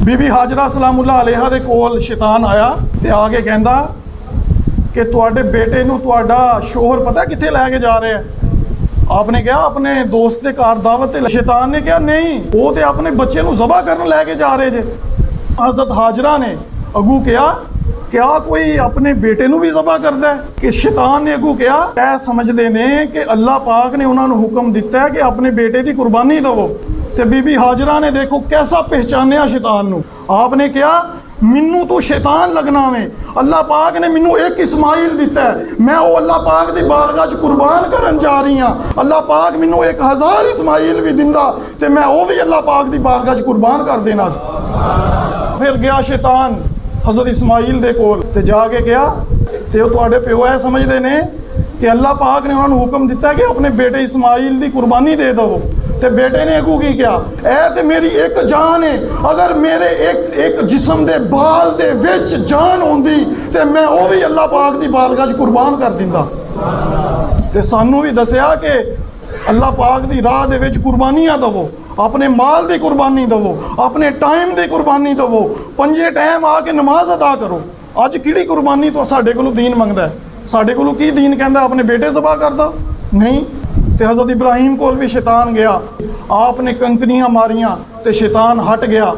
बीबी हाजरा सलामुल्लाह अलैहा दे कोल शैतान आया ते आके कहंदा कि तुहाडे बेटे नूं तुहाडा शोहर पता कित्थे लैके जा रहे हैं। आपने कहा अपने दोस्त के घर दावत ते। शैतान ने कहा नहीं, वो तो अपने बच्चे नूं ज़बह करन लैके जा रहे जे। हज़रत हाजरा ने अगू कहा क्या कोई अपने बेटे नूं भी ज़बह करदा है? कि शैतान ने अगू कहा ऐ समझदे ने कि अल्लाह पाक ने उन्होंने हुक्म दिता है कि अपने बेटे की कुर्बानी दवो। तो बीबी हाजरा ने देखो कैसा पहचानिया शैतान नूं। आपने कहा मैनू तो शैतान लगना वे, अल्लाह पाक ने मैनू एक इस्माइल दिता है, मैं वो अल्लाह पाक की बारगाह च कुर्बान करन जा रही हाँ। अल्लाह पाक मैनू 1000 इस्माइल भी दिंदा ते मैं वो भी अल्लाह पाक की बारगाह च कुर्बान कर देना। फिर गया शैतान हज़रत इस्माइल दे कोल ते जाके गया ते तुहाडे प्यो ऐ समझदे ने कि अल्लाह पाक ने उन्होंने हुक्म दिता है कि अपने बेटे इस्माइल की कुर्बानी दे दो। ते बेटे ने अगू की क्या, ऐ ते मेरी एक जान है, अगर मेरे एक जिस्म दे बाल दे विच जान होंदी ते मैं वो भी अल्लाह पाक की बारगाह च कुर्बान कर दिंदा। ते सानू भी दसिया कि अल्लाह पाक की राह दे विच कुर्बानियां दवो, अपने माल की कुर्बानी दवो, अपने टाइम की कुर्बानी दवो, 5 टाइम आके नमाज अदा करो। अज किहड़ी कुर्बानी तो साडे कोलों दीन मंगदा है? साडे कोलों की दीन कहंदा अपने बेटे ज़बह कर दो? नहीं। तो हज़रत इब्राहिम कोल भी शैतान गया, आपने कंकरियां मारियां तो शैतान हट गया।